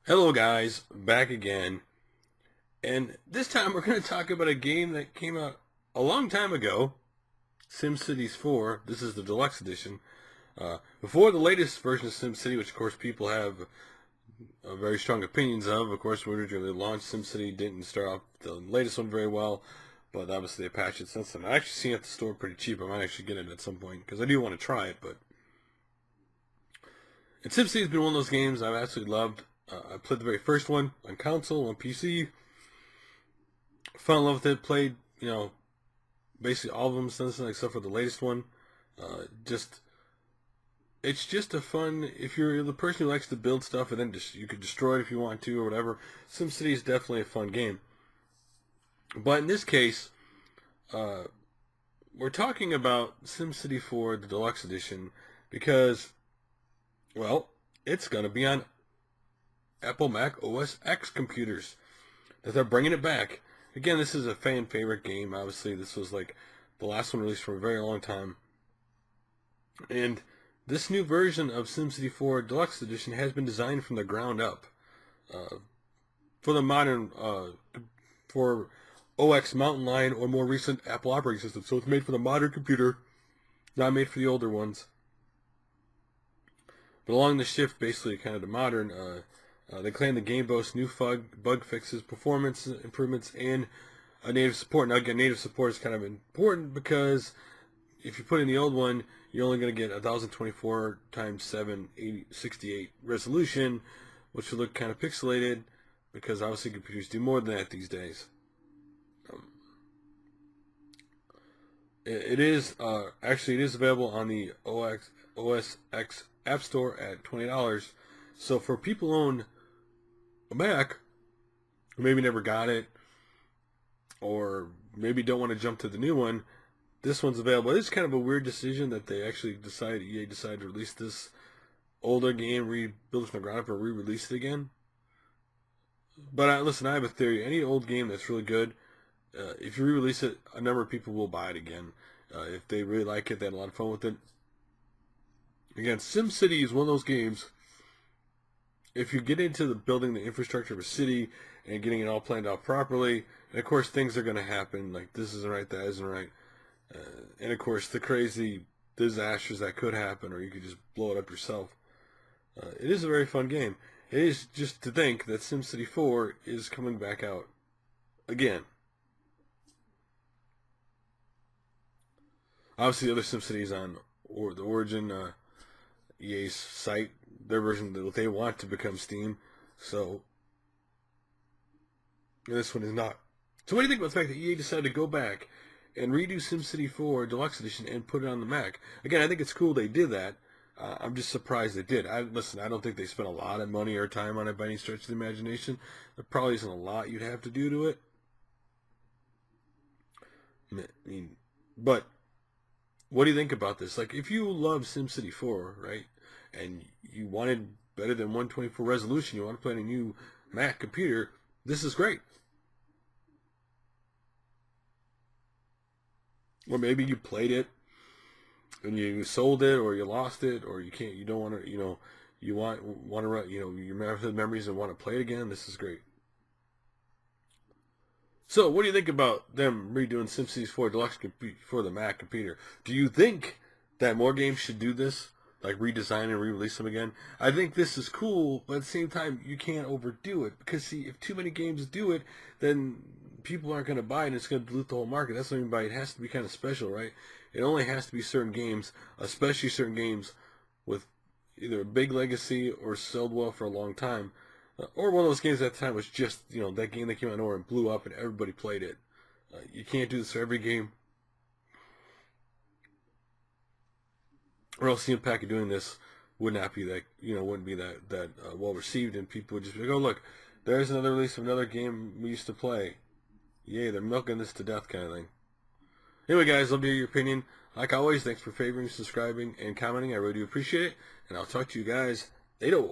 Hello guys, back again. And this time we're going to talk about a game that came out a long time ago, SimCity 4. This is the Deluxe Edition. Before the latest version of SimCity, which of course people have very strong opinions of. Of course, when we originally launched, SimCity didn't start off the latest one very well, but obviously they patched it since then. I actually seen it at the store pretty cheap. I might actually get it at some point, because I do want to try it, but... And SimCity has been one of those games I've absolutely loved. I played the very first one on console, on PC. Fell in love with it. Played, basically all of them since then, except for the latest one. It's just a fun. If you're the person who likes to build stuff and then you could destroy it if you want to or whatever. SimCity is definitely a fun game. But in this case, we're talking about SimCity 4, the Deluxe Edition, because, well, it's gonna be on Apple Mac OS X computers, that they're bringing it back. Again, this is a fan favorite game. Obviously, this was like the last one released for a very long time. And this new version of SimCity 4 Deluxe Edition has been designed from the ground up for the modern, for OX Mountain Lion or more recent Apple operating system. So it's made for the modern computer, not made for the older ones. But along the shift, basically kind of the modern, they claim the game boasts new bug fixes, performance improvements, and native support. Now again, native support is kind of important because if you put in the old one, you're only going to get 1024 times 768 resolution, which will look kind of pixelated because obviously computers do more than that these days. It is available on the OS X App Store at $20. So for people who own a Mac, who maybe never got it, or maybe don't want to jump to the new one, this one's available. It's kind of a weird decision that they actually EA decided to release this older game, rebuild it from the ground up, or re-release it again. But listen, I have a theory. Any old game that's really good, if you re-release it, a number of people will buy it again. If they really like it, they had a lot of fun with it. Again, SimCity is one of those games. If you get into building the infrastructure of a city and getting it all planned out properly, and of course things are going to happen, like this isn't right, that isn't right, and of course the crazy disasters that could happen, or you could just blow it up yourself. It is a very fun game. It is just to think that SimCity 4 is coming back out again. Obviously, the other SimCities on the Origin EA's site, their version that they want to become Steam. So this one is not. So what do you think about the fact that EA decided to go back and redo SimCity 4 Deluxe Edition and put it on the Mac? Again, I think it's cool they did that. I'm just surprised they did. Listen, I don't think they spent a lot of money or time on it by any stretch of the imagination. There probably isn't a lot you'd have to do to it. I mean, but what do you think about this? Like, if you love SimCity 4, right, and you wanted better than 124 resolution, you want to play on a new Mac computer, this is great. Or maybe you played it and you sold it, or you lost it, or you don't want to, you want to, you remember the memories and want to play it again. This is great. So, what do you think about them redoing SimCity 4 Deluxe for the Mac computer? Do you think that more games should do this, like redesign and re-release them again? I think this is cool, but at the same time, you can't overdo it, because see, if too many games do it, then people aren't going to buy it, and it's going to dilute the whole market. That's what I mean by it has to be kind of special, right? It only has to be certain games, especially certain games with either a big legacy or sold well for a long time. Or one of those games at the time was just, that game that came out of nowhere and blew up and everybody played it. You can't do this for every game. Or else the impact of doing this would not be that, wouldn't be that well received, and people would just be like, oh look, there's another release of another game we used to play. Yay, they're milking this to death kind of thing. Anyway guys, love to hear your opinion. Like always, thanks for favoring, subscribing, and commenting. I really do appreciate it. And I'll talk to you guys later.